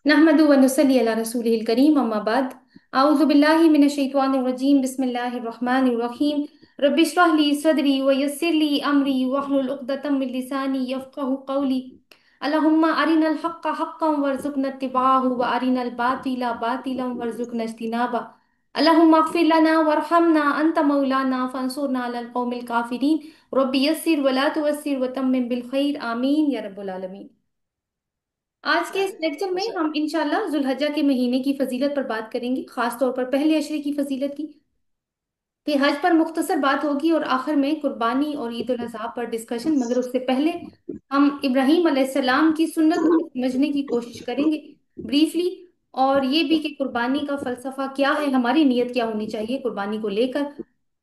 नहमदु व नुसल्ली अला रसूलिहिल करीम अम्मा बाद अऊज़ु बिल्लाहि मिनश शैतानिर रजीम बिस्मिल्लाहिर रहमानिर रहीम रब्बि इश्रह ली सदरी व यस्सिर ली अमरी वहलुल उक़दतम मिन लिसानी यफ़क़हू क़ौली अल्लाहुम्मा अरिनल हक़्क़ हक़्क़न वरज़ुक़ना इत्तिबाअहु व अरिनल बातिला बातिलन वरज़ुक़ना इज्तिनाबा अल्लाहुम्मा अग़फ़िर लना वरहमना अंत मौलाना फ़ंसुरना अलल क़ौमिल काफ़िरीन रब्बि यस्सिर व ला तुअस्सिर व तम्मिम बिल खैर आमीन या रब्बल आलमीन। आज के इस लेक्चर में हम इंशाल्लाह जुल्हज्जा के महीने की फजीलत पर बात करेंगे, खास तौर पर पहले अशरे की फजीलत की। फिर हज पर मुख्तसर बात होगी और आखिर में कुर्बानी और ईद उल अज़हा पर डिस्कशन। मगर उससे पहले हम इब्राहीम अलैहिस्सलाम की सुन्नत को समझने की कोशिश करेंगे ब्रीफली, और ये भी कि कुर्बानी का फलसफा क्या है, हमारी नीयत क्या होनी चाहिए कुर्बानी को लेकर।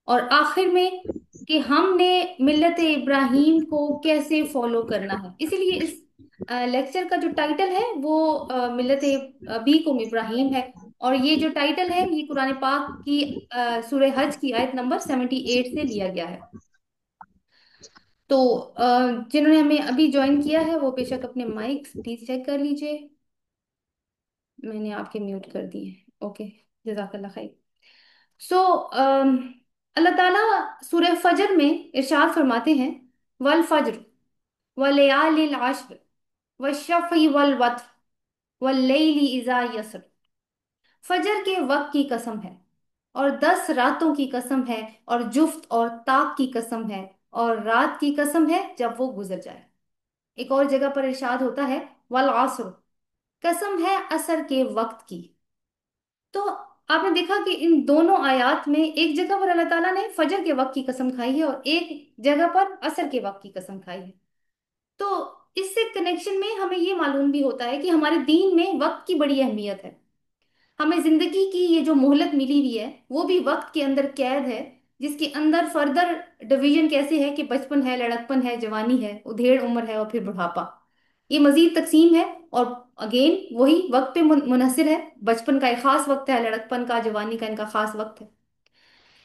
और आखिर में कि हमने मिल्लत इब्राहीम को कैसे फॉलो करना है। इसीलिए इस लेक्चर का जो टाइटल है वो मिल्लत अबीकुम इब्राहीम है। और ये जो टाइटल है ये कुरान पाक की सूरह हज की आयत नंबर 78 से लिया गया है। तो जिन्होंने हमें अभी ज्वाइन किया है वो बेशक अपने माइक प्लीज चेक कर लीजिए। मैंने आपके म्यूट कर दिए। ओके, जजाकल्ला खैर। सो अल्लाह ताला सूरह फजर में इरशाद फरमाते हैं, वल फज्र वलयालिल अश्र वश्शफ़ी वल वत्र वल्लैलि इज़ा यसर। फजर के वक्त की कसम है और 10 रातों की कसम है और जुफ्त और ताक की कसम है और रात की कसम है जब वो गुजर जाए। एक और जगह पर इरशाद होता है, वल असर, कसम है असर के वक्त की। तो आपने देखा कि इन दोनों आयात में एक जगह पर अल्लाह ताला ने फजर के वक्त की कसम खाई है और एक जगह पर असर के वक्त की कसम खाई है। तो इससे कनेक्शन में हमें ये मालूम भी होता है कि हमारे दीन में वक्त की बड़ी अहमियत है। हमें जिंदगी की ये जो मोहलत मिली हुई है वो भी वक्त के अंदर कैद है, जिसके अंदर फर्दर डिवीजन कैसे है कि बचपन है, लड़कपन है, जवानी है, उधेड़ उम्र है और फिर बुढ़ापा। ये मजीद तकसीम है और अगेन वही वक्त पे मुनहसिर है। बचपन का एक खास वक्त है, लड़कपन का, जवानी का इनका खास वक्त है।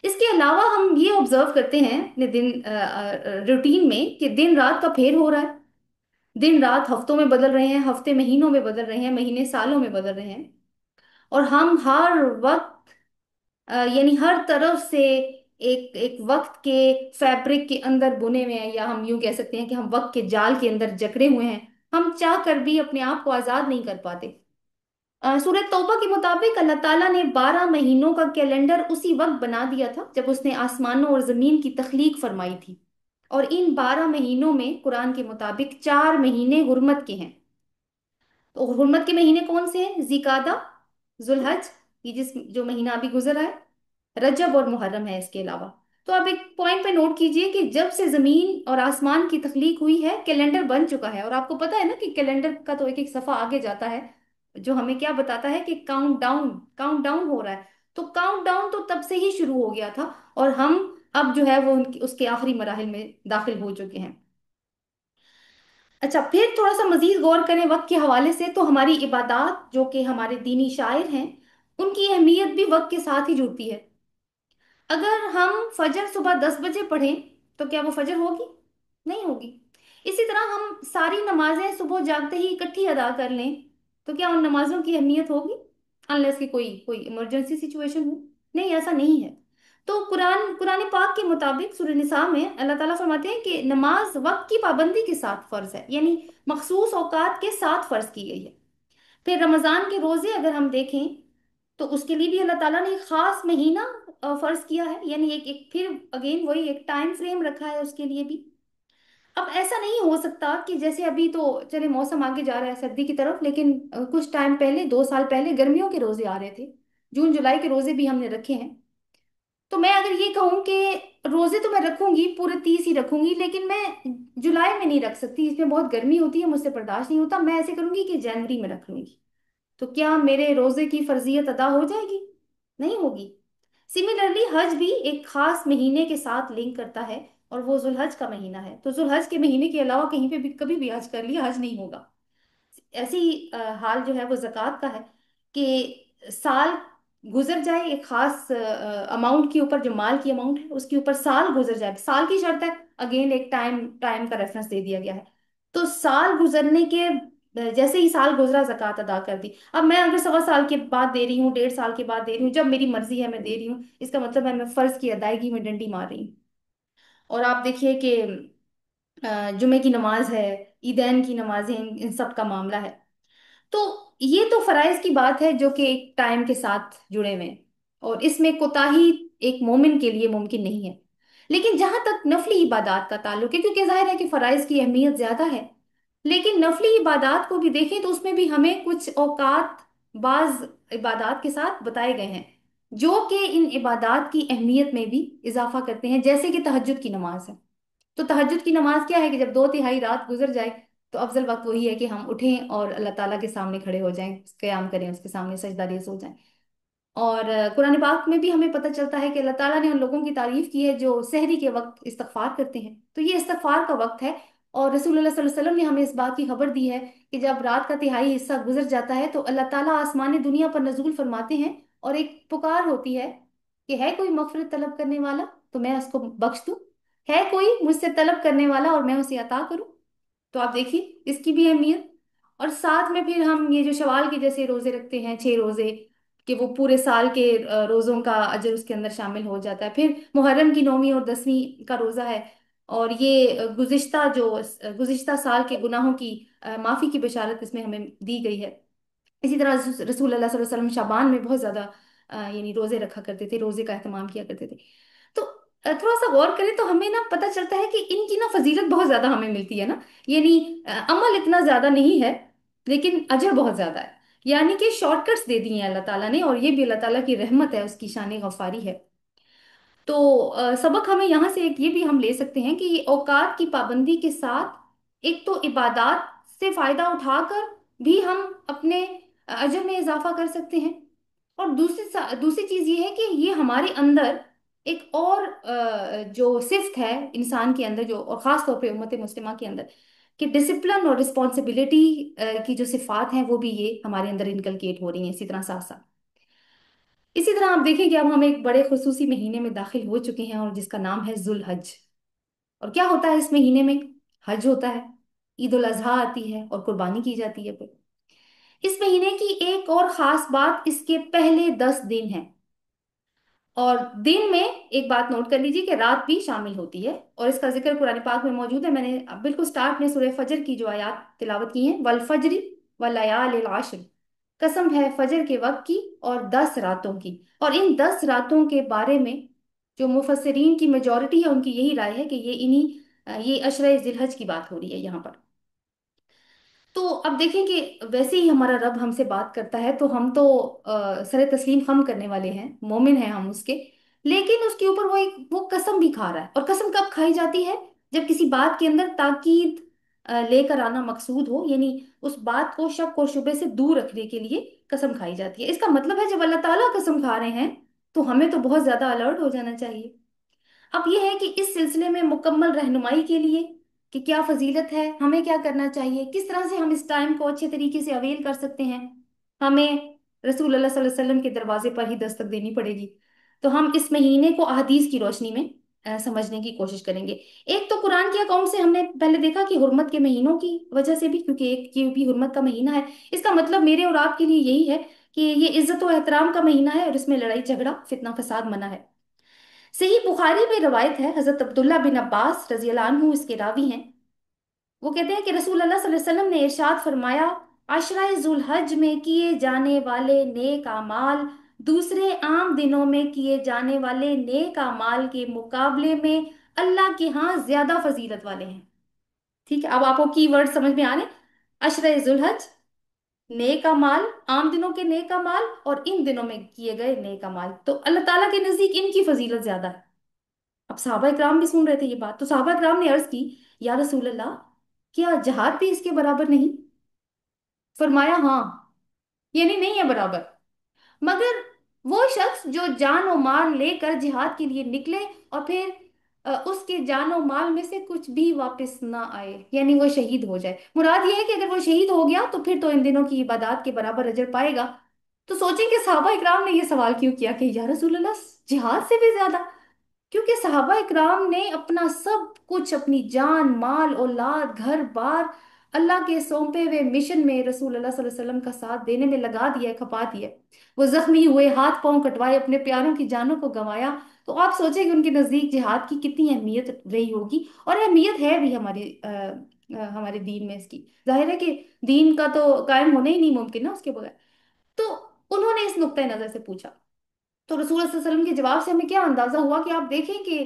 इसके अलावा हम ये ऑब्जर्व करते हैं अपने दिन रूटीन में कि दिन रात का फेर हो रहा है। दिन रात हफ्तों में बदल रहे हैं, हफ्ते महीनों में बदल रहे हैं, महीने सालों में बदल रहे हैं। और हम हर वक्त यानी हर तरफ से एक एक वक्त के फैब्रिक के अंदर बुने हुए हैं, या हम यूं कह सकते हैं कि हम वक्त के जाल के अंदर जकड़े हुए हैं। हम चाह कर भी अपने आप को आजाद नहीं कर पाते। सूरह तौबा के मुताबिक अल्लाह ताला ने 12 महीनों का कैलेंडर उसी वक्त बना दिया था जब उसने आसमानों और जमीन की तख्लीक फरमाई थी। और इन 12 महीनों में कुरान के मुताबिक 4 महीने हुर्मत के हैं। तो हुर्मत के महीने कौन से हैं? जिकादा, जुलहज, ये जिस जो महीना अभी गुजरा है, रजब और मुहर्रम है इसके अलावा। तो आप एक पॉइंट पे नोट कीजिए कि जब से जमीन और आसमान की तख्लीक हुई है कैलेंडर बन चुका है। और आपको पता है ना कि कैलेंडर का तो एक एक सफा आगे जाता है जो हमें क्या बताता है कि काउंट डाउन हो रहा है। तो काउंट डाउन तो तब से ही शुरू हो गया था और हम अब जो है वो उसके आखिरी मराहिल में दाखिल हो चुके हैं। अच्छा, फिर थोड़ा सा मजीद गौर करें वक्त के हवाले से तो हमारी इबादत जो कि हमारे दीनी शायर हैं उनकी अहमियत भी वक्त के साथ ही जुड़ती है। अगर हम फजर सुबह 10 बजे पढ़ें तो क्या वो फजर होगी? नहीं होगी। इसी तरह हम सारी नमाजें सुबह जागते ही इकट्ठी अदा कर लें तो क्या उन नमाजों की अहमियत होगी? अनलेस कि कोई कोई इमरजेंसी सिचुएशन हो। नहीं, ऐसा नहीं है। तो कुरान कुरान पाक के मुताबिक सूरह निसा में अल्लाह ताला फरमाते हैं कि नमाज वक्त की पाबंदी के साथ फर्ज है, यानी मखसूस औकात के साथ फर्ज की गई है। फिर रमजान के रोजे अगर हम देखें तो उसके लिए भी अल्लाह ताला ने एक खास महीना फर्ज किया है, यानी एक एक फिर अगेन वही एक टाइम फ्रेम रखा है उसके लिए भी। अब ऐसा नहीं हो सकता कि जैसे अभी तो चले मौसम आगे जा रहा है सर्दी की तरफ, लेकिन कुछ टाइम पहले 2 साल पहले गर्मियों के रोजे आ रहे थे, जून जुलाई के रोजे भी हमने रखे हैं। तो मैं अगर ये कहूँ कि रोजे तो मैं रखूंगी पूरे 30 ही रखूंगी, लेकिन मैं जुलाई में नहीं रख सकती, इसमें बहुत गर्मी होती है, मुझसे बर्दाश्त नहीं होता, मैं ऐसे करूंगी कि जनवरी में रख लूंगी। तो क्या मेरे रोजे की फर्जियत अदा हो जाएगी? नहीं होगी। सिमिलरली हज भी एक खास महीने के साथ लिंक करता है और वो जुलहज का महीना है। तो जुलहज के महीने के अलावा कहीं पे भी कभी भी हज कर लिया, हज नहीं होगा। ऐसी ही हाल जो है वो जक़ात का है कि साल गुजर जाए एक खास अमाउंट के ऊपर, जो माल की अमाउंट है उसके ऊपर साल गुजर जाए, साल की शर्त है। अगेन एक टाइम टाइम का रेफरेंस दे दिया गया है। तो साल गुजरने के जैसे ही साल गुजरा ज़कात अदा कर दी। अब मैं अगर 1.25 साल के बाद दे रही हूँ, 1.5 साल के बाद दे रही हूँ, जब मेरी मर्जी है मैं दे रही हूँ, इसका मतलब है मैं फर्ज की अदायगी में डंडी मार रही हूँ। और आप देखिए कि जुमे की नमाज है, ईदैन की नमाजें, इन सब का मामला है। तो ये तो फराइज की बात है जो कि एक टाइम के साथ जुड़े हुए हैं, और इसमें कोताही एक मोमिन के लिए मुमकिन नहीं है। लेकिन जहां तक नफली इबादत का ताल्लुक है, क्योंकि जाहिर है कि फराइज की अहमियत ज्यादा है, लेकिन नफली इबादत को भी देखें तो उसमें भी हमें कुछ औकात बाज इबादत के साथ बताए गए हैं जो कि इन इबादत की अहमियत में भी इजाफा करते हैं, जैसे कि तहज्जुद की नमाज है। तो तहज्जुद की नमाज क्या है कि जब 2/3 रात गुजर जाए तो अफजल वक्त वही है कि हम उठें और अल्लाह ताला के सामने खड़े हो जाएं, क़याम करें, उसके सामने सजदा रेज़ हो जाएं। और कुरान पाक में भी हमें पता चलता है कि अल्लाह ताला ने उन लोगों की तारीफ की है जो सहरी के वक्त इस्तगफार करते हैं। तो ये इस्तगफार का वक्त है। और रसूलुल्लाह सल्लल्लाहु अलैहि वसल्लम ने हमें इस बात की खबर दी है कि जब रात का तिहाई हिस्सा गुजर जाता है तो अल्लाह ताला आसमान दुनिया पर नजूल फरमाते हैं, और एक पुकार होती है कि है कोई मगफिरत तलब करने वाला तो मैं उसको बख्श दूं, है कोई मुझसे तलब करने वाला और मैं उसे अता करूं। तो आप देखिए इसकी भी अहमियत। और साथ में फिर हम ये जो शवाल के जैसे रोजे रखते हैं, 6 रोजे, कि वो पूरे साल के रोजों का अजर उसके अंदर शामिल हो जाता है। फिर मुहर्रम की 9वीं और 10वीं का रोजा है, और ये गुज़िश्ता साल के गुनाहों की माफी की बशारत इसमें हमें दी गई है। इसी तरह रसूल अल्लाह सल्लल्लाहु अलैहि वसल्लम शाबान में बहुत ज्यादा यानी रोजे रखा करते थे, रोजे का एहतमाम किया करते थे। तो थोड़ा सा गौर करें तो हमें ना पता चलता है कि इनकी ना फजीलत बहुत ज्यादा हमें मिलती है ना। यानी अमल इतना ज्यादा नहीं है लेकिन अजर बहुत ज्यादा है। यानी कि शॉर्टकट्स दे दिए हैं अल्लाह ताला ने, और ये भी अल्लाह ताला की रहमत है, उसकी शान गफारी है। तो सबक हमें यहाँ से एक ये भी हम ले सकते हैं कि औकात की पाबंदी के साथ एक तो इबादत से फायदा उठाकर भी हम अपने अजर में इजाफा कर सकते हैं। और दूसरी चीज ये है कि ये हमारे अंदर एक और जो सिफ्त है इंसान के अंदर, जो और खास तौर पे उम्मत मुस्लिमा के अंदर, कि डिसिप्लिन और रिस्पॉन्सिबिलिटी की जो सिफात हैं वो भी ये हमारे अंदर इनकलकेट हो रही हैं इसी तरह साथ साथ। इसी तरह आप देखें कि अब हम एक बड़े खुसूसी महीने में दाखिल हो चुके हैं और जिसका नाम है जुल हज। और क्या होता है इस महीने में? हज होता है, ईद उल अजहा आती है और कुर्बानी की जाती है फिर। इस महीने की एक और खास बात इसके पहले 10 दिन है। और दिन में एक बात नोट कर लीजिए कि रात भी शामिल होती है, और इसका जिक्र कुरान पाक में मौजूद है। मैंने अब बिल्कुल स्टार्ट में सूरह फजर की जो आयत तिलावत की है, वल फजरी व लयालिल आश्र, कसम है फजर के वक्त की और 10 रातों की। और इन 10 रातों के बारे में जो मुफस्सिरीन की मेजॉरिटी है उनकी यही राय है कि ये अशरा जिलहज की बात हो रही है यहाँ पर। तो अब देखें कि वैसे ही हमारा रब हमसे बात करता है तो हम तो सरे तस्लीम खम करने वाले हैं, मोमिन हैं हम उसके। लेकिन उसके ऊपर वो कसम भी खा रहा है। और कसम कब खाई जाती है? जब किसी बात के अंदर ताकीद लेकर आना मकसूद हो, यानी उस बात को शक और शुबे से दूर रखने के लिए कसम खाई जाती है। इसका मतलब है जब अल्लाह ताला कसम खा रहे हैं तो हमें तो बहुत ज्यादा अलर्ट हो जाना चाहिए। अब यह है कि इस सिलसिले में मुकम्मल रहनुमाई के लिए कि क्या फजीलत है, हमें क्या करना चाहिए, किस तरह से हम इस टाइम को अच्छे तरीके से अवेल कर सकते हैं, हमें रसूल अल्लाह सल्लल्लाहु अलैहि वसल्लम के दरवाजे पर ही दस्तक देनी पड़ेगी। तो हम इस महीने को अहदीस की रोशनी में समझने की कोशिश करेंगे। एक तो कुरान के अकाउंट से हमने पहले देखा कि हुर्मत के महीनों की वजह से भी, क्योंकि एक ये भी हुर्मत का महीना है। इसका मतलब मेरे और आपके लिए यही है कि ये इज्जत और एहतराम का महीना है और इसमें लड़ाई झगड़ा फितना फसाद मना है। सही बुखारी में रवायत है, हजरत अब्दुल्ला बिन अब्बास रजी अल्लाह अन्हु इसके रावी हैं। वो कहते हैं कि रसूल अल्लाह सल्लल्लाहु अलैहि वसल्लम ने इरशाद फरमाया, अशरा जुल हज में किए जाने वाले नेक अमाल दूसरे आम दिनों में किए जाने वाले नेक अमाल के मुकाबले में अल्लाह के यहाँ ज्यादा फजीलत वाले हैं। ठीक है, अब आपको की वर्ड समझ में आ रहे हैं? अशरा जुल हज, नेक अमाल, आम दिनों के नेक अमाल और इन दिनों में किए गए नेक अमाल, तो अल्लाह ताला के नजदीक इनकी फजीलत ज्यादा है। अब सहाबा इकराम भी सुन रहे थे ये बात, तो सहाबा इकराम ने अर्ज की, या रसूल अल्लाह, क्या जहाद भी इसके बराबर नहीं? फरमाया हाँ, यानी नहीं है बराबर। मगर वो शख्स जो जान और माल लेकर जिहाद के लिए निकले और फिर उसके जान और माल में से कुछ भी वापस ना आए, यानी वो शहीद हो जाए। मुराद ये है कि अगर वो शहीद हो गया तो फिर तो इन दिनों की इबादत के बराबर अजर पाएगा। तो सोचें कि सहाबा इकराम ने ये सवाल क्यों किया कि या रसूल अल्लाह, जिहाद से भी ज्यादा? क्योंकि सहाबा इकराम ने अपना सब कुछ, अपनी जान माल औलाद घर बार अल्लाह के सौंपे हुए मिशन में रसूल अल्लाह सल्लल्लाहु अलैहि वसल्लम का साथ देने में लगा दिया है, खपा दिया है। वो जख्मी हुए, हाथ पांव कटवाए, अपने प्यारों की जानों को गंवाया। तो आप सोचें कि उनके नजदीक जिहाद की कितनी अहमियत रही होगी। और अहमियत है भी हमारे दीन में इसकी। जाहिर है कि दीन का तो कायम होना ही नहीं मुमकिन ना उसके बगैर। तो उन्होंने इस नुक्ता नजर से पूछा। तो रसूल सल्लल्लाहु अलैहि वसल्लम के जवाब से हमें क्या अंदाजा हुआ कि आप देखें कि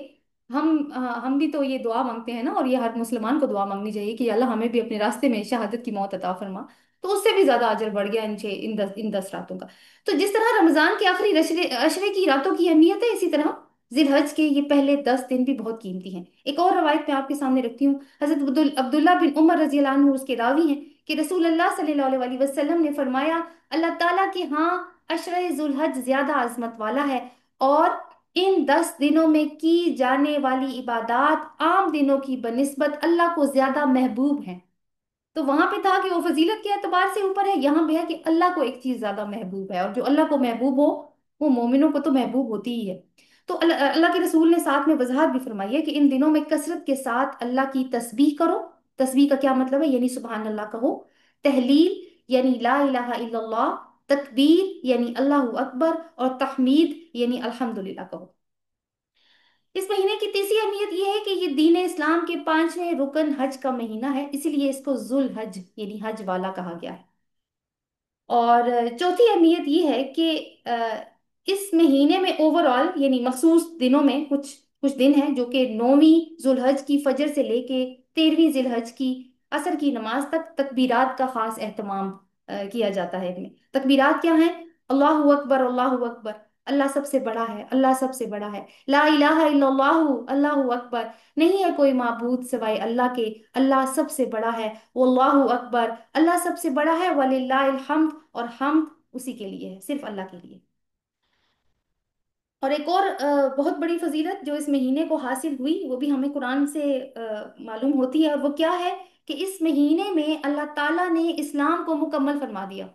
हम भी तो ये दुआ मांगते हैं ना, और ये हर मुसलमान को दुआ मांगनी चाहिए कि अल्लाह हमें भी अपने रास्ते में शहादत की मौत अता फरमा। तो उससे भी ज्यादा अजर बढ़ गया इन दस रातों का। तो जिस तरह रमजान के आखिरी अशरे अशरे की रातों की अहमियत है, इसी तरह जिलहज के ये पहले 10 दिन भी बहुत कीमती हैं। एक और रवायत मैं आपके सामने रखती हूँ। हजरत अब्दुल्ला बिन उमर रजी अल्लाह अन्हु उसके रावी हैं कि रसूल अल्लाह सल्लल्लाहु अलैहि वसल्लम ने फरमाया, अल्लाह ताला के यहाँ अशरे जुलहज ज्यादा अजमत वाला है, और इन 10 दिनों में की जाने वाली इबादात आम दिनों की बनिस्बत अल्लाह को ज्यादा महबूब है। तो वहां पे था कि वो फजीलत के एतबार से ऊपर है, यहाँ भी है कि अल्लाह को एक चीज ज्यादा महबूब है, और जो अल्लाह को महबूब हो वो मोमिनों को तो महबूब होती ही है। तो अल्लाह अल्लाह के रसूल ने साथ में वजाहत भी फरमाई है कि इन दिनों में कसरत के साथ अल्लाह की तस्बीह करो। तस्बीह का क्या मतलब है? यानी सुबहान अल्लाह कहो। तहलील यानी ला इलाहा इल्लल्लाह। तकबीर यानी अल्लाहु अकबर। और तहमीद यानी अल्हम्दुलिल्लाह कहो। इस महीने की तीसरी अहमियत यह है कि ये दीन इस्लाम के पांचवें रुकन हज का महीना है, इसीलिए इसको जुल हज यानी हज वाला कहा गया है। और चौथी अहमियत ये है कि इस महीने में ओवरऑल यानी मखसूस दिनों में कुछ कुछ दिन हैं जो कि 9वीं जुलहज की फजर से लेके 13वीं जिलहज की असर की नमाज तक तकबीरात का खास एहतमाम किया जाता है। इनमें तकबीरात क्या हैं? अल्लाहु अकबर, अल्लाहु अकबर, अल्लाह सबसे बड़ा है, अल्लाह सबसे बड़ा है। ला इलाहा इल्लल्लाहु, अल्लाहु अकबर, नहीं है कोई माबूद सिवाय अल्लाह के, अल्लाह सबसे बड़ा है। वल्लाहु अकबर, अल्लाह सबसे बड़ा है। वलिल्लाहिल हम्द, और हम उसी के लिए है, सिर्फ अल्लाह के लिए। और एक और बहुत बड़ी फजीलत जो इस महीने को हासिल हुई वो भी हमें कुरान से मालूम होती है, और वो क्या है कि इस महीने में अल्लाह ताला ने इस्लाम को मुकम्मल फरमा दिया।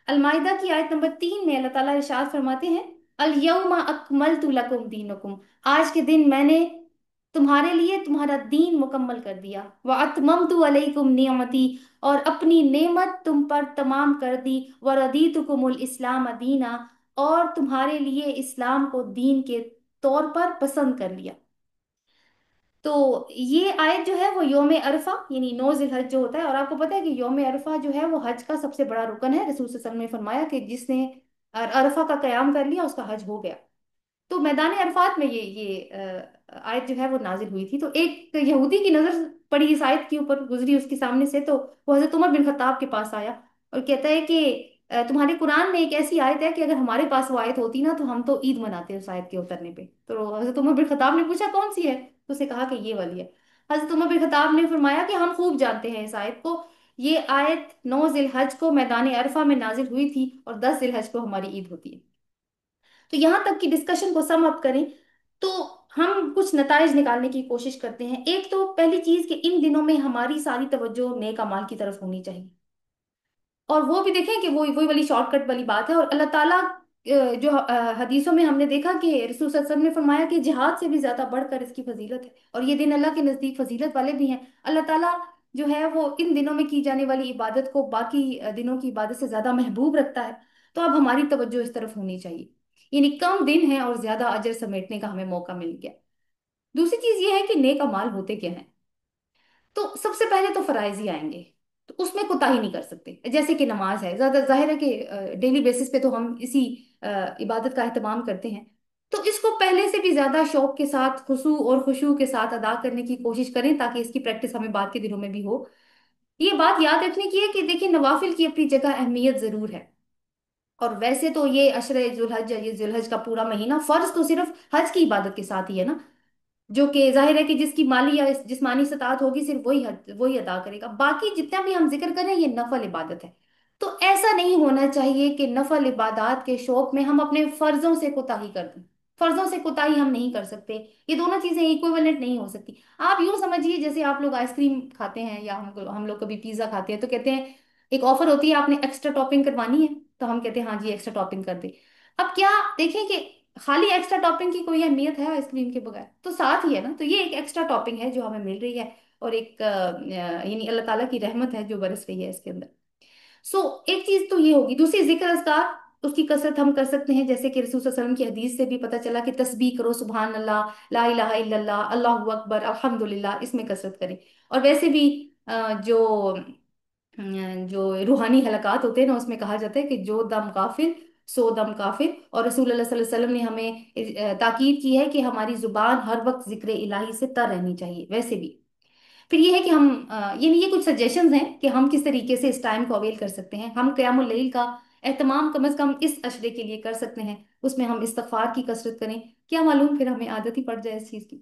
अलमाइदा की आयत नंबर 3 में अल्लाह ताला इरशाद फरमाते हैं, अल यौमा अकमलतु लकुम दीनकुम, आज के दिन मैंने तुम्हारे लिए तुम्हारा दीन मुकम्मल कर दिया। व अतममतु अलैकुम नियमती, और अपनी नेमत तुम पर तमाम कर दी। व रदीतुकुमुल इस्लाम दीना, और तुम्हारे लिए इस्लाम को दीन के तौर पर पसंद कर लिया। तो ये आयत जो है वो योम अरफा यानी 9 जिलहज जो होता है, और आपको पता है कि योम अरफा जो है वो हज का सबसे बड़ा रुकन है। रसूल सल्लल्लाहु अलैहि वसल्लम ने फरमाया कि जिसने अरफा का कयाम कर लिया उसका हज हो गया। तो मैदान अरफात में ये आयत जो है वो नाजिल हुई थी। तो एक यहूदी की नजर पड़ी इस आयत के ऊपर, गुजरी उसके सामने से, तो वो हजरत उमर बिन खत्ताब के पास आया और कहता है कि तुम्हारे कुरान में एक ऐसी आयत है कि अगर हमारे पास वो आयत होती ना तो हम तो ईद मनाते उस आयत के उतरने पे। तो हजरत उमर बिन खत्ताब ने पूछा कौन सी है, तो उसे कहा कि ये वाली है। हजरत उमर बिन खत्ताब ने फरमाया कि हम खूब जानते हैं इस आयत को। ये आयत 9 जिलहज को मैदान अरफा में नाजिल हुई थी, और 10 जिलहज को हमारी ईद होती है। तो यहां तक की डिस्कशन को सम अप करें तो हम कुछ नताइज निकालने की कोशिश करते हैं। एक तो पहली चीज कि इन दिनों में हमारी सारी तवज्जो नेक अमाल की तरफ होनी चाहिए। और वो भी देखें कि वो वही वाली शॉर्टकट वाली बात है। और अल्लाह ताला जो हदीसों में हमने देखा कि रसूल सल्लल्लाहु अलैहि वसल्लम ने फरमाया कि जिहाद से भी ज्यादा बढ़कर इसकी फजीलत है, और ये दिन अल्लाह के नजदीक फजीलत वाले भी हैं। अल्लाह ताला जो है वो इन दिनों में की जाने वाली इबादत को बाकी दिनों की इबादत से ज्यादा महबूब रखता है। तो अब हमारी तवज्जो इस तरफ होनी चाहिए। यानी कम दिन है और ज्यादा अजर समेटने का हमें मौका मिल गया। दूसरी चीज ये है कि नेक अमाल होते क्या हैं। तो सबसे पहले तो फराइज ही आएंगे, तो उसमें कोताही नहीं कर सकते। जैसे कि नमाज है, ज्यादा जाहिर है कि डेली बेसिस पे तो हम इसी इबादत का एहतमाम करते हैं। तो इसको पहले से भी ज्यादा शौक के साथ, खुशू और खुशू के साथ अदा करने की कोशिश करें, ताकि इसकी प्रैक्टिस हमें बाद के दिनों में भी हो। ये बात याद रखने की है कि देखिए, नवाफिल की अपनी जगह अहमियत जरूर है। और वैसे तो ये अशरे जुलहज, ये जुलहज का पूरा महीना फर्ज तो सिर्फ हज की इबादत के साथ ही है ना, जो कि जाहिर है कि जिसकी माली या जिस्मानी इस्तात होगी सिर्फ वही अदा करेगा। बाकी जितना भी हम जिक्र करें ये नफल इबादत है। तो ऐसा नहीं होना चाहिए कि नफल इबादत के शौक में हम अपने फर्जों से कोताही कर दें। फर्जों से कोताही हम नहीं कर सकते। ये दोनों चीजें इक्विवेलेंट नहीं हो सकती। आप यूं समझिए जैसे आप लोग आइसक्रीम खाते हैं, या हम लोग कभी पिज्जा खाते हैं तो कहते हैं एक ऑफर होती है, आपने एक्स्ट्रा टॉपिंग करवानी है, तो हम कहते हैं हाँ जी एक्स्ट्रा टॉपिंग कर दे। अब क्या देखें कि खाली एक्स्ट्रा टॉपिंग की कोई अहमियत है आइसक्रीम के बगैर? तो साथ ही है ना, तो ये एक एक्स्ट्रा टॉपिंग है जो हमें मिल रही है। اور ایک یعنی اللہ تعالیٰ کی رحمت ہے جو برس رہی ہے اس کے اندر. سو ایک چیز تو یہ ہوگی. دوسری ذکر اذکار، اس کی کثرت ہم کر سکتے ہیں، جیسے کہ رسول صلی اللہ علیہ وسلم کی حدیث سے بھی پتہ چلا کہ تسبیح کرو، سبحان اللہ، لا الہ الا اللہ، اللہ اکبر، الحمدللہ، اس میں کثرت کریں. اور ویسے بھی جو روحانی حلقات ہوتے ہیں نا، اس میں کہا جاتا ہے کہ جو دم غافل سو دم کافر. اور رسول اللہ صلی اللہ علیہ وسلم نے ہمیں تاکید کی ہے کہ ہماری زبان ہر وقت ذکر الہی سے تر رہنی چاہیے. ویسے بھی پھر یہ ہے کہ ہم یعنی یہ کچھ سجیشنز ہیں کہ ہم کس طریقے سے اس ٹائم کو اویل کر سکتے ہیں. ہم قیام اللیل کا اہتمام کم از کم اس عشرے کے لیے کر سکتے ہیں. اس میں ہم استغفار کی کثرت کریں. کیا معلوم پھر ہمیں عادت ہی پڑ جائے اس چیز کی.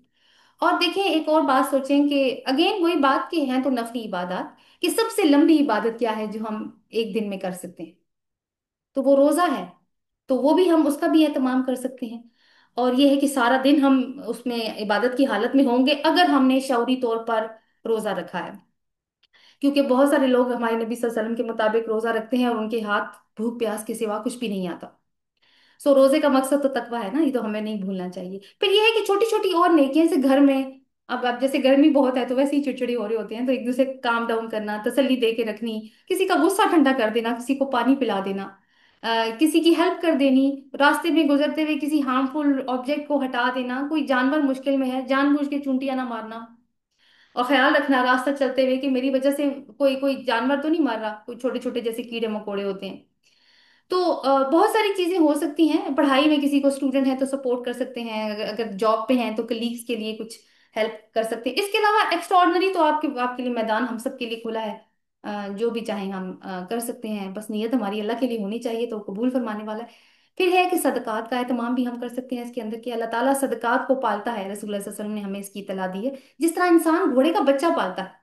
اور دیکھیں ایک اور بات سوچیں کہ اگین وہی بات کہ ہیں تو نفلی عبادات، کہ سب سے لمبی عبادت کیا ہے جو ہم ایک دن میں کر سکتے ہیں؟ تو وہ روزہ ہے. تو وہ بھی ہم اس کا بھی اہتمام کر سکتے ہیں. اور یہ ہے کہ سارا دن ہم اس میں عبادت کی حالت میں ہوں گے اگر ہم نے شعوری طور پر روزہ رکھا ہے. کیونکہ بہت سارے لوگ ہمارے نبی صلی اللہ علیہ وسلم کے مطابق روزہ رکھتے ہیں اور ان کے ہاتھ بھوک پیاس کے سوا کچھ بھی نہیں آتا. سو روزے کا مقصد تو تقویٰ ہے نا، یہ تو ہمیں نہیں بھولنا چاہیے. پھر یہ ہے کہ چھوٹی چھوٹی اور نیکیاں سے گھر میں، اب جیسے گرمی بہت ہے تو ویسے ہی چڑچڑی ہو رہے ہوتے ہیں، تو ایک دوسرے کام ڈاؤن کرنا، تسلی دے کے رکھنی، کسی کا غصہ ٹھنڈا کر دینا، کسی کو پانی پلا دینا، کسی کی ہیلپ کر دینی، راستے میں گزرتے ہوئے کسی ہارمفل آبجیکٹ کو ہٹا دینا، کوئی جانور مشکل میں ہے جان بوجھ کے چونٹیاں نہ مارنا. اور خیال رکھنا راستہ چلتے ہوئے کہ میری وجہ سے کوئی کوئی جانور تو نہیں مار رہا، کوئی چھوٹے چھوٹے جیسے کیڑے مکوڑے ہوتے ہیں. تو بہت ساری چیزیں ہو سکتی ہیں. پڑھائی میں کسی کو اسٹوڈنٹ ہے تو سپورٹ کر سکتے ہیں، اگر جاب پہ ہیں تو کلیگس کے لیے کچھ ہیلپ کر سکتے ہیں. اس کے علاوہ ایکسٹرا آرڈنری تو آپ کے لیے میدان ہم سب کے لیے کھلا ہے. جو بھی چاہیں ہم کر سکتے ہیں، بس نیت ہماری اللہ کے لیے ہونی چاہیے تو قبول فرمانے والا ہے. پھر ہے کہ صدقات کا اہتمام بھی ہم کر سکتے ہیں اس کے اندر، کہ اللہ تعالیٰ صدقات کو پالتا ہے. رسول اللہ صلی اللہ علیہ وسلم نے ہمیں اس کی اطلاع دی ہے. جس طرح انسان گھوڑے کا بچہ پالتا ہے.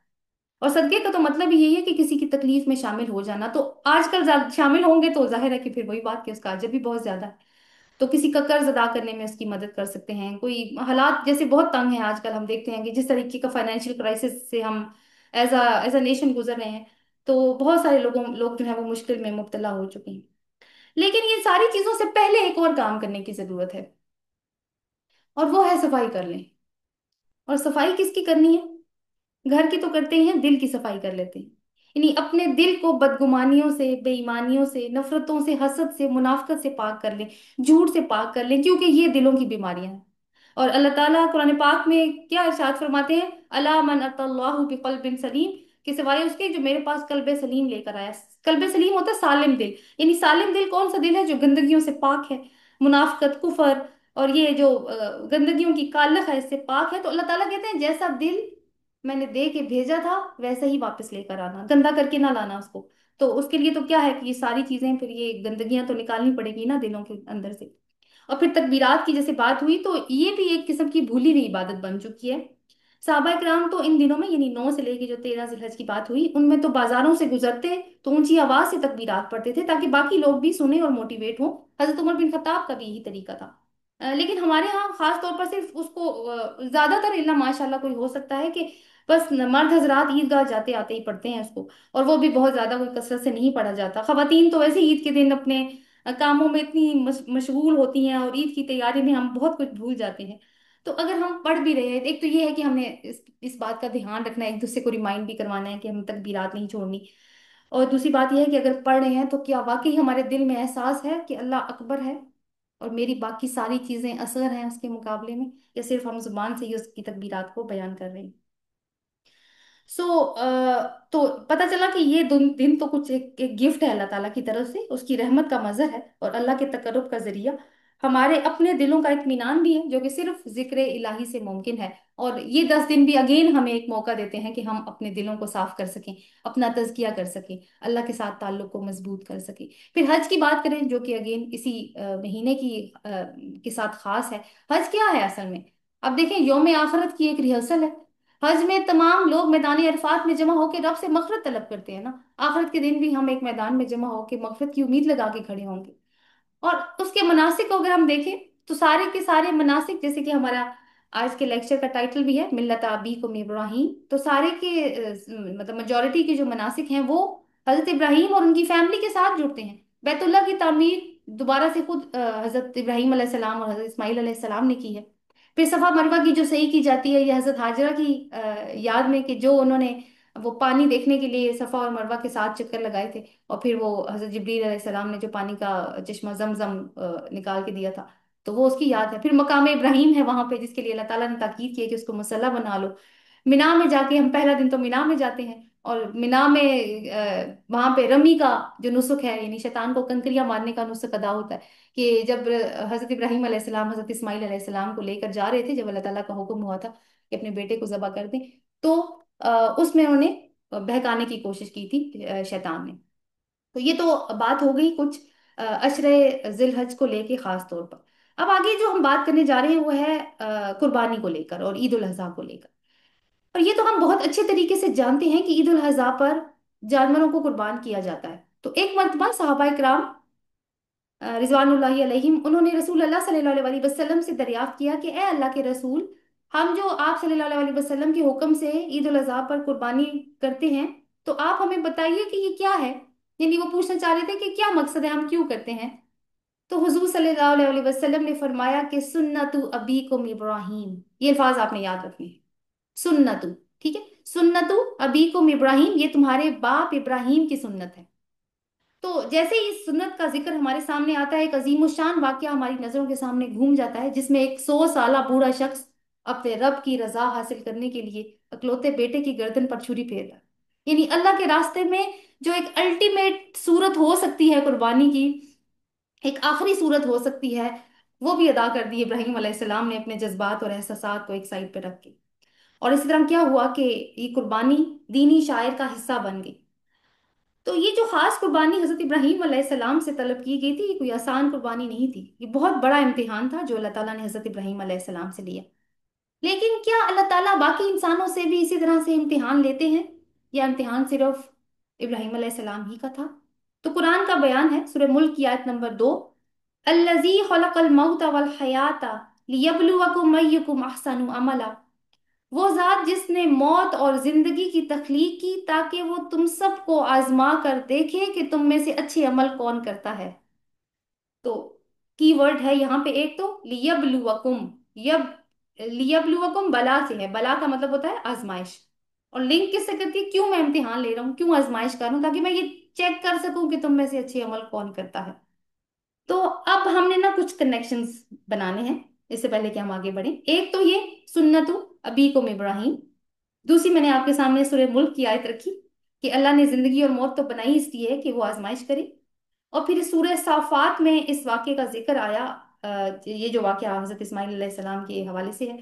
اور صدقے کا تو مطلب یہی ہے کہ کسی کی تکلیف میں شامل ہو جانا. تو آج کل شامل ہوں گے تو ظاہر ہے کہ پھر وہی بات کہ اس کا اجر بھی بہت زیادہ ہے. تو کسی کا قرض ادا کرنے میں اس کی مدد کر سکتے ہیں. کوئی حالات جیسے بہت تنگ ہیں آج کل، ہم دیکھتے ہیں کہ جس طریقے کا فائنینشیل کرائسس سے ہم ایز اے نیشن گزر رہے ہیں، تو بہت سارے لوگ جو ہیں وہ مشکل میں مبتلا ہو چکے ہیں. لیکن یہ ساری چیزوں سے پہلے ایک اور کام کرنے کی ضرورت ہے، اور وہ ہے صفائی کر لیں. اور صفائی کس کی کرنی ہے؟ گھر کی تو کرتے ہی ہیں، دل کی صفائی کر لیتے ہیں. یعنی اپنے دل کو بدگمانیوں سے، بے ایمانیوں سے، نفرتوں سے، حسد سے، منافقت سے پاک کر لیں، جھوٹ سے پاک کر لیں، کیونکہ یہ دلوں کی بیماریاں ہیں. اور اللہ تعالیٰ قرآن پاک میں کیا ارشاد فرماتے ہیں؟ اللہ من اتى اللہ بقلب سلیم، کہ سوائے اس کے جو میرے پاس قلب سلیم لے کر آیا. قلب سلیم ہوتا ہے سالم دل. یعنی سالم دل کون سا دل ہے؟ جو گندگیوں سے پاک ہے، منافقت، کفر اور یہ جو گندگیوں کی کالخ ہے اس سے پاک ہے. تو اللہ تعالیٰ کہتے ہیں جیسا دل میں نے دے کے بھیجا تھا ویسا ہی واپس لے کر آنا، گندا کر کے نہ لانا اس کو. تو اس کے لیے تو کیا ہے کہ یہ ساری چیزیں، پھر یہ گندگیاں تو نکالنی پڑے گی نا دلوں کے اندر سے. اور پھر تکبیرات کی جیسے بات ہوئی تو یہ بھی ایک قسم کی بھولی ہوئی عبادت بن چکی ہے. صحابہ کرام تو ان دنوں میں، یعنی 9 سے لے کے جو 13 ذی الحج کی بات ہوئی، ان میں تو بازاروں سے گزرتے تو اونچی آواز سے تکبیرات پڑھتے تھے تاکہ باقی لوگ بھی سنیں اور موٹیویٹ ہوں. حضرت عمر بن خطاب کا بھی یہی طریقہ تھا. لیکن ہمارے ہاں خاص طور پر صرف اس کو زیادہ تر الا ماشاء اللہ کوئی ہو سکتا ہے کہ بس مرد حضرات عیدگاہ جاتے آتے ہی پڑھتے ہیں اس کو. اور وہ بھی بہت زیادہ کوئی کثرت سے نہیں پڑھا جاتا. خواتین تو ویسے عید کے دن اپنے کاموں میں اتنی مشغول ہوتی ہیں اور عید کی تیاری میں ہم بہت کچھ بھول جاتے ہیں. تو اگر ہم پڑھ بھی رہے ہیں، ایک تو یہ ہے کہ ہم نے اس بات کا دھیان رکھنا ہے، ایک دوسرے کو ریمائنڈ بھی کروانا ہے کہ ہم تکبیرات نہیں چھوڑنی. اور دوسری بات یہ ہے کہ اگر پڑھ رہے ہیں تو کیا واقعی ہمارے دل میں احساس ہے کہ اللہ اکبر ہے اور میری باقی ساری چیزیں اثر ہیں اس کے مقابلے میں، یا صرف ہم زبان سے ہی اس کی تکبیرات کو بیان کر رہے ہیں. سو تو پتہ چلا کہ یہ دن تو کچھ ایک گفٹ ہے اللہ تعالیٰ کی طرف سے، اس کی رحمت کا مظہر ہے اور اللہ کے تقرب کا ذریعہ. ہمارے اپنے دلوں کا اطمینان بھی ہے جو کہ صرف ذکر الہی سے ممکن ہے. اور یہ 10 دن بھی اگین ہمیں ایک موقع دیتے ہیں کہ ہم اپنے دلوں کو صاف کر سکیں، اپنا تزکیہ کر سکیں، اللہ کے ساتھ تعلق کو مضبوط کر سکیں. پھر حج کی بات کریں جو کہ اگین اسی مہینے کے ساتھ خاص ہے. حج کیا ہے اصل میں؟ اب دیکھیں، یوم آخرت کی ایک ریہرسل ہے. حج میں تمام لوگ میدان عرفات میں جمع ہو کے رب سے مغفرت طلب کرتے ہیں نا. آخرت کے دن بھی ہم ایک میدان میں جمع ہو کے مغفرت کی امید لگا کے کھڑے ہوں گے. اور اس کے مناسک کو اگر ہم دیکھیں تو سارے کے سارے مناسک، جیسے کہ ہمارا آج کے لیکچر کا ٹائٹل بھی ہے ملت ابیکم ابراہیم، تو سارے کے مطلب میجورٹی کے جو مناسک ہیں وہ حضرت ابراہیم اور ان کی فیملی کے ساتھ جڑتے ہیں. بیت اللہ کی تعمیر دوبارہ سے خود حضرت ابراہیم علیہ السلام اور حضرت اسماعیل علیہ السلام نے کی ہے. फिर सफा मरवा की जो सही की जाती है, ये हजरत हाजरा की याद में, कि जो उन्होंने वो पानी देखने के लिए सफा और मरवा के साथ चक्कर लगाए थे, और फिर वो हजरत जिब्रील अलैहिस्सलाम ने जो पानी का चश्मा जमजम निकाल के दिया था, तो वो उसकी याद है। फिर मकाम इब्राहिम है वहां पे, जिसके लिए अल्लाह ताला ने ताकीद की है कि उसको मसल्ला बना लो। मिना में जाके हम पहला दिन तो मिना में जाते हैं, और मिना में वहां पे रमी का जो नुस्ख है, यानी शैतान को कंकरियां मारने का नुस्ख अदा होता है। कि जब हजरत इब्राहिम अलैहिस्सलाम हजरत इस्माइल अलैहिस्सलाम को लेकर जा रहे थे, जब अल्लाह ताला का हुक्म हुआ था कि अपने बेटे को ज़बह कर दें, तो उसमें उन्होंने बहकाने की कोशिश की थी शैतान ने। तो ये तो बात हो गई कुछ अशरे जिलहज को लेके खास तौर पर। अब आगे जो हम बात करने जा रहे हैं वो है कुर्बानी को लेकर और ईद उल अजहा को लेकर। और ये तो हम बहुत अच्छे तरीके से जानते हैं कि ईद उल अजहा पर जानवरों को कुर्बान किया जाता है। तो एक मर्तबा सहाबा इकराम रिजवानुल्लाहि अलैहिम, उन्होंने रसूल अल्लाह सल्लल्लाहु अलैहि वसल्लम से दरियाफ्त किया कि ए अल्लाह के रसूल, हम जो आप सल्लल्लाहु अलैहि वसल्लम के हुक्म से ईद उल अजहा पर कुर्बानी करते हैं, तो आप हमें बताइए कि ये क्या है। यानी वो पूछना चाह रहे थे कि क्या मकसद है, हम क्यों करते हैं। तो हुजूर सल्लल्लाहु अलैहि वसल्लम ने फरमाया कि सुन्नतु अबीकुम इब्राहिम, ये अल्फाज आपने याद रखने हैं। सुन्नतु, ठीक है, सुन्नतु अबीकुम इब्राहिम, ये तुम्हारे बाप इब्राहिम की सुन्नत है। तो जैसे ही इस सुन्नत का जिक्र हमारे सामने आता है, एक अजीम शान वाकया हमारी नजरों के सामने घूम जाता है, जिसमें एक 100 साला बूढ़ा शख्स अपने रब की रजा हासिल करने के लिए अकलौते बेटे की गर्दन पर छुरी फेर रहा है। यानी अल्लाह के रास्ते में जो एक अल्टीमेट सूरत हो सकती है कुर्बानी की, एक आखिरी सूरत हो सकती है, वो भी अदा कर दी इब्राहिम अलैहिस्सलाम ने अपने जज्बात और एहसासात को एक साइड पे रख के। और इसी तरह क्या हुआ कि ये कुर्बानी दीनी शायर का हिस्सा बन गई। तो ये जो खास कुर्बानी हजरत इब्राहीम अलैहिस्सलाम से तलब की गई थी, ये कोई आसान कुर्बानी नहीं थी, ये बहुत बड़ा इम्तिहान था जो अल्लाह ताला ने हजरत इब्राहीम अलैहिस्सलाम से लिया। लेकिन क्या अल्लाह ताला बाकी इंसानों से भी इसी तरह से इम्तिहान लेते हैं, या इम्तिहान सिर्फ इब्राहीम अलैहिस्सलाम ही का था? तो कुरान का बयान है सूरह मुल्क की आयत नंबर 2, अल्लज़ी खलक़ल मौत वल हयाता लियब्लुवकुम अय्युकुम अहसनु अमला, वो जात जिसने मौत और जिंदगी की तख्लीक की ताकि वो तुम सबको आजमा कर देखे कि तुम में से अच्छे अमल कौन करता है। तो की वर्ड है यहाँ पे एक तो लियबलुवकुम, यब लियबलुवकुम बला से है, बला का मतलब होता है आजमाइश। और लिंक किससे करती है, क्यों मैं इम्तिहान ले रहा हूँ, क्यों आजमाइश कर रहा हूँ, ताकि मैं ये चेक कर सकूं कि तुम में से अच्छे अमल कौन करता है। तो अब हमने ना कुछ कनेक्शंस बनाने हैं इससे पहले कि हम आगे बढ़े। एक तो ये सुन्नतु अबीकुम इब्राहिम, दूसरी मैंने आपके सामने सूरह मुल्क की आयत रखी कि अल्लाह ने जिंदगी और मौत तो बनाई इसलिए है कि वो आजमाइश करे। और फिर इस सूरह साफात में इस वाक्य का जिक्र आया, ये जो वाक्य हजरत इस्माइल अलैहिस्सलाम के हवाले से है।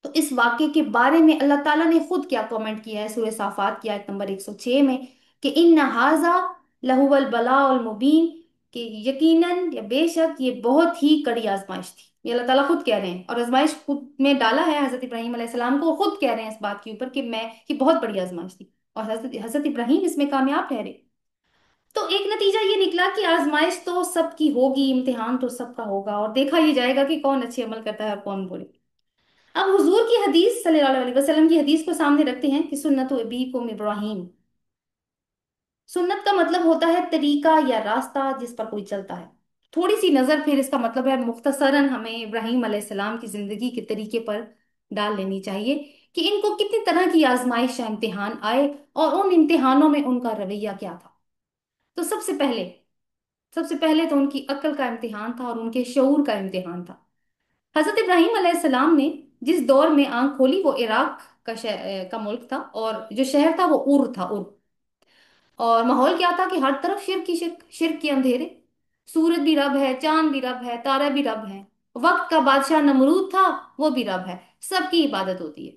तो इस वाक्य के बारे में अल्लाह ताला ने खुद क्या कमेंट किया है सूरह साफात की आयत नंबर 106 में, कि इन हाजा लहुवल बलाउल मुबीन, कि यकीनन या बेशक ये बहुत ही कड़ी आजमाइश थी। ये अल्लाह ताला खुद कह रहे हैं, और आजमाइश खुद में डाला है हजरत इब्राहिम अलैहिस्सलाम को, खुद कह रहे हैं इस बात के ऊपर कि मैं, ये बहुत बड़ी आजमाइश थी, और हजरत हजरत इब्राहिम इसमें कामयाब ठहरे। तो एक नतीजा ये निकला कि आजमाइश तो सबकी होगी, इम्तिहान तो सबका होगा, और देखा ये जाएगा कि कौन अच्छे अमल करता है और कौन बुरे। अब हुजूर की हदीस सल्लल्लाहु अलैहि वसल्लम की हदीस को सामने रखते हैं कि सुन्नत अबीकुम इब्राहिम। सुन्नत का मतलब होता है तरीका या रास्ता जिस पर कोई चलता है। थोड़ी सी नजर फिर इसका मतलब है मुख्तसरन हमें इब्राहिम अलैहिस्सलाम की जिंदगी के तरीके पर डाल लेनी चाहिए कि इनको कितनी तरह की आजमाइश या इम्तिहान आए, और उन इम्तिहानों में उनका रवैया क्या था। तो सबसे पहले तो उनकी अक्ल का इम्तिहान था और उनके शऊर का इम्तिहान था। हजरत इब्राहिम अलैहिस्सलाम ने जिस दौर में आंख खोली वो इराक का मुल्क था, और जो शहर था वो उर था, उर। और माहौल क्या था कि हर तरफ शिरक की शिरक, शिरक के अंधेरे। सूरज भी रब है, चांद भी रब है, तारा भी रब है। वक्त का बादशाह नमरूद था, वो भी रब है, सबकी इबादत होती है।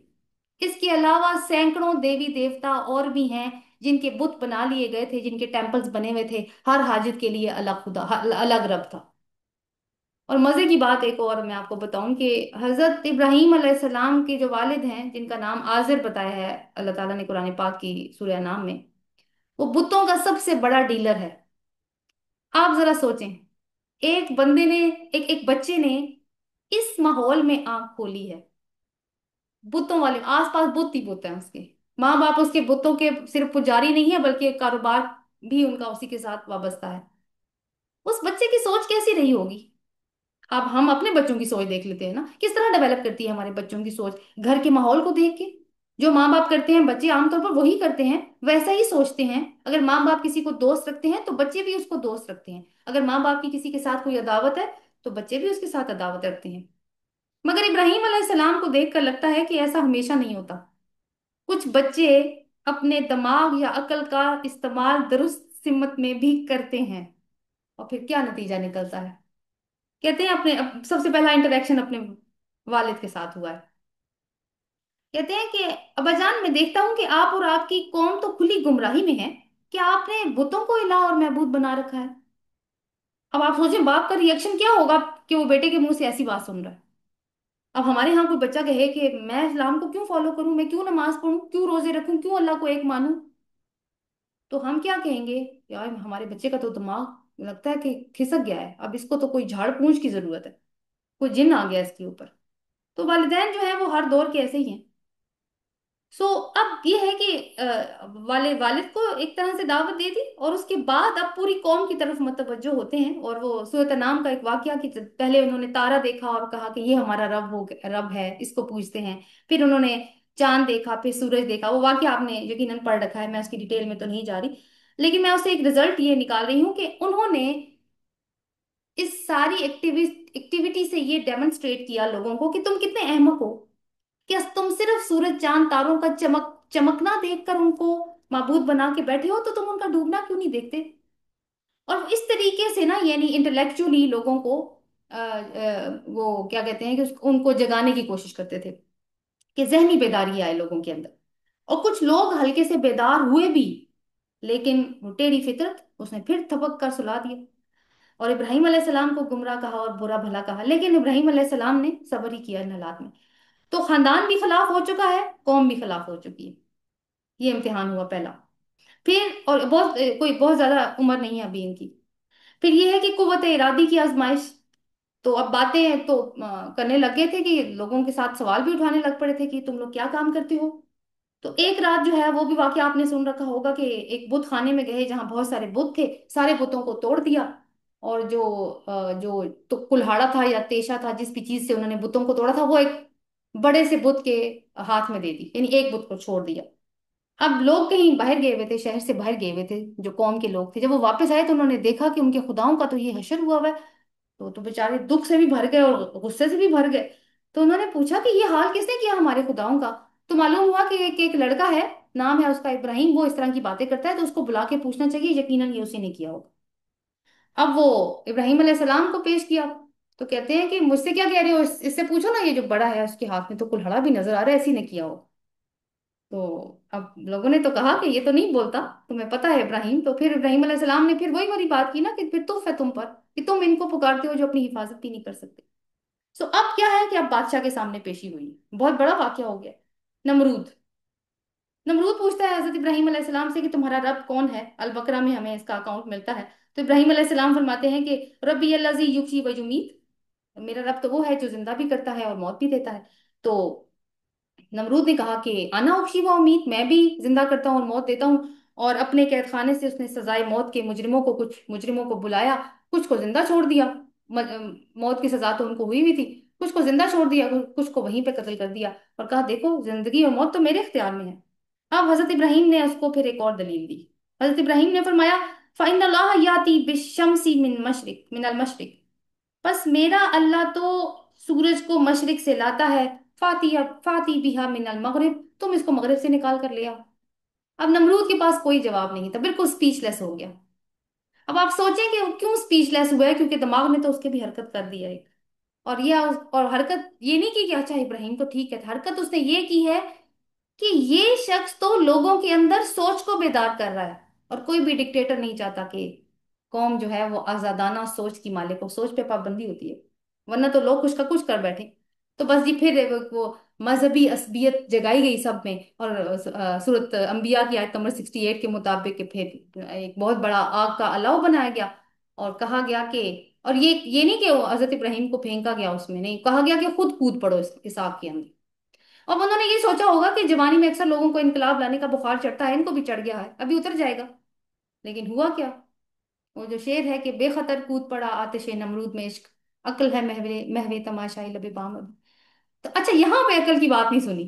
इसके अलावा सैकड़ों देवी देवता और भी हैं जिनके बुत बना लिए गए थे, जिनके टेम्पल्स बने हुए थे, हर हाजित के लिए अलग खुदा, अलग रब था। और मजे की बात एक और मैं आपको बताऊं कि हजरत इब्राहिम अलैहिस्सलाम के जो वालिद हैं, जिनका नाम आजिर बताया है अल्लाह ताला ने कुरान पाक की सूरह नाम में, वो बुतों का सबसे बड़ा डीलर है। आप जरा सोचें, एक बंदे ने, एक एक बच्चे ने इस माहौल में आंख खोली है। बुतों वाले आसपास बुत ही बुत हैं उसके, माँ बाप उसके बुतों के सिर्फ पुजारी नहीं है बल्कि कारोबार भी उनका उसी के साथ वाबस्ता है। उस बच्चे की सोच कैसी रही होगी? अब हम अपने बच्चों की सोच देख लेते हैं ना, किस तरह डेवलप करती है हमारे बच्चों की सोच, घर के माहौल को देख के। जो माँ बाप करते हैं बच्चे आमतौर पर वही करते हैं, वैसा ही सोचते हैं। अगर माँ बाप किसी को दोस्त रखते हैं तो बच्चे भी उसको दोस्त रखते हैं। अगर माँ बाप की किसी के साथ कोई अदावत है तो बच्चे भी उसके साथ अदावत रखते हैं। मगर इब्राहिम अलैहिस्सलाम को देखकर लगता है कि ऐसा हमेशा नहीं होता। कुछ बच्चे अपने दिमाग या अकल का इस्तेमाल दुरुस्त सिमत में भी करते हैं, और फिर क्या नतीजा निकलता है। कहते हैं सबसे पहला इंटरेक्शन अपने वालिद के साथ हुआ है। कहते हैं कि अब्बाजान, मैं देखता हूं कि आप और आपकी कौम तो खुली गुमराही में है। क्या आपने बुतों को इलाह और महबूद बना रखा है? अब आप सोचें बाप का रिएक्शन क्या होगा कि वो बेटे के मुंह से ऐसी बात सुन रहा है। अब हमारे यहाँ कोई बच्चा कहे कि मैं इस्लाम को क्यों फॉलो करूं, मैं क्यों नमाज पढ़ूं, क्यों रोजे रखूं, क्यों अल्लाह को एक मानूं, तो हम क्या कहेंगे? यार हमारे बच्चे का तो दिमाग लगता है कि खिसक गया है, अब इसको तो कोई झाड़ पूंछ की जरूरत है, कोई जिन आ गया इसके ऊपर। तो वालिदैन जो है वो हर दौर के ऐसे ही हैं। अब ये है कि वालिद को एक तरह से दावत दे दी, और उसके बाद अब पूरी कौम की तरफ मतवज्जो होते हैं। और वो सूरत नाम का एक वाकया कि जब पहले उन्होंने तारा देखा और कहा कि ये हमारा रब है, इसको पूजते हैं। फिर उन्होंने चांद देखा, फिर सूरज देखा। वो वाकया आपने यकीनन पढ़ रखा है, मैं उसकी डिटेल में तो नहीं जा रही। लेकिन मैं उससे एक रिजल्ट ये निकाल रही हूँ कि उन्होंने इस सारी एक्टिविटी से ये डेमोन्स्ट्रेट किया लोगों को कि तुम कितने अहमक हो। क्या तुम सिर्फ सूरज चांद तारों का चमकना देखकर उनको माबूद बना के बैठे हो, तो तुम उनका डूबना क्यों नहीं देखते? और इस तरीके से ना, यानी इंटेलेक्चुअली लोगों को वो क्या कहते हैं कि उनको जगाने की कोशिश करते थे कि जहनी बेदारी आए लोगों के अंदर। और कुछ लोग हल्के से बेदार हुए भी, लेकिन वो टेढ़ी फितरत उसने फिर थपक कर सुला दिया, और इब्राहिम अलैहिस्सलाम को गुमराह कहा और बुरा भला कहा। लेकिन इब्राहिम अलैहिस्सलाम ने सब्र ही किया इन हालात में। तो खानदान भी खिलाफ हो चुका है, कौम भी खिलाफ हो चुकी है। ये इम्तिहान हुआ पहला। फिर और कोई बहुत ज्यादा उम्र नहीं है अभी इनकी। फिर ये है कि कुव्वत इरादी की आजमाइश। तो अब बातें तो करने लग गए थे कि लोगों के साथ सवाल भी उठाने लग पड़े थे कि तुम लोग क्या काम करते हो। तो एक रात जो है वो भी वाकया आपने सुन रखा होगा कि एक बुत खाने में गए जहां बहुत सारे बुत थे, सारे बुतों को तोड़ दिया। और जो तो कुल्हाड़ा था या तेशा था, जिस भी चीज से उन्होंने बुतों को तोड़ा था, वो एक बड़े से बुत के हाथ में दे दी, यानी एक बुत को छोड़ दिया। अब लोग कहीं बाहर गए हुए थे, शहर से बाहर गए हुए थे, जो कौम के लोग थे, जब वो वापस आए तो उन्होंने देखा कि उनके खुदाओं का तो ये हशर हुआ हुआ है। तो बेचारे दुख से भी भर गए और गुस्से से भी भर गए। तो उन्होंने पूछा कि ये हाल किसने किया हमारे खुदाओं का? तो मालूम हुआ कि एक लड़का है, नाम है उसका इब्राहिम, वो इस तरह की बातें करता है, तो उसको बुला के पूछना चाहिए, यकीनन ये उसी ने किया होगा। अब वो इब्राहिम अलैहिस्सलाम को पेश किया। तो कहते हैं कि मुझसे क्या कह रहे हो, इससे पूछो ना, ये जो बड़ा है उसके हाथ में तो कुल्हाड़ा भी नजर आ रहा है, इसी ने किया हो। तो अब लोगों ने तो कहा कि ये तो नहीं बोलता, तुम्हें पता है इब्राहिम। तो फिर इब्राहिम अलैहिस्सलाम ने फिर वही वाली बात की ना कि फिर तुफ है तुम पर कि तुम इनको पुकारते हो जो अपनी हिफाजत भी नहीं कर सकते। अब क्या है कि अब बादशाह के सामने पेशी हुई है, बहुत बड़ा वाकया हो गया। नमरूद नमरूद पूछता है हजरत इब्राहिम अलैहिस्सलाम से कि तुम्हारा रब कौन है। अल बकरा में हमें इसका अकाउंट मिलता है। तो इब्राहिम अलैहिस्सलाम फरमाते हैं कि रब्बी अल्लज़ी युहयी व युमीत, मेरा रब तो वो है जो जिंदा भी करता है और मौत भी देता है। तो नमरूद ने कहा कि आना उख्शी व उम्मीद, मैं भी जिंदा करता हूँ और मौत देता हूँ। और अपने कैद खाने से उसने सजाए मौत के मुजरिमों को, कुछ मुजरिमों को बुलाया, कुछ को जिंदा छोड़ दिया। मौत की सजा तो उनको हुई भी थी, कुछ को जिंदा छोड़ दिया, कुछ को वहीं पे कत्ल कर दिया। और कहा देखो, जिंदगी और मौत तो मेरे इख्तियार में है। अब हजरत इब्राहिम ने उसको फिर एक और दलील दी। हजरत इब्राहिम ने फरमाया, फ़इन्न अल्लाह याती बिशम्सी मिनल मशरिक, बस मेरा अल्लाह तो सूरज को मशरिक से लाता है। फाती बिहा मिनल मगरिब, तुम इसको मगरिब से निकाल कर ले आओ। अब नमरूद के पास कोई जवाब नहीं था, बिल्कुल स्पीचलेस हो गया। अब आप सोचें कि वो क्यों स्पीचलेस हुआ है, क्योंकि दिमाग ने तो उसके भी हरकत कर दी है एक। और हरकत ये नहीं की कि अच्छा इब्राहिम तो ठीक है, हरकत उसने ये की है कि ये शख्स तो लोगों के अंदर सोच को बेदार कर रहा है। और कोई भी डिक्टेटर नहीं चाहता कि कौम जो है वो आजादाना सोच की मालिक हो, सोच पे पाबंदी होती है, वरना तो लोग कुछ का कुछ कर बैठे। तो बस जी फिर वो मजहबी असबियत जगाई गई सब में, और सूरत अंबिया की आयत नंबर 68 के मुताबिक कि फिर एक बहुत बड़ा आग का अलाव बनाया गया। और कहा गया कि, और ये नहीं कि हजरत इब्राहिम को फेंका गया उसमें, नहीं, कहा गया कि खुद कूद पड़ो इस आग के अंदर। अब उन्होंने ये सोचा होगा कि जवानी में अक्सर लोगों को इनकलाब लाने का बुखार चढ़ता है, इनको भी चढ़ गया है, अभी उतर जाएगा। लेकिन हुआ क्या? वो जो शेर है कि बेखतर कूद पड़ा आतिश नमरूद में इश्क, अक्ल है महवे महवे तमाशाई लबे बाम। तो अच्छा, यहाँ पे अकल की बात नहीं सुनी,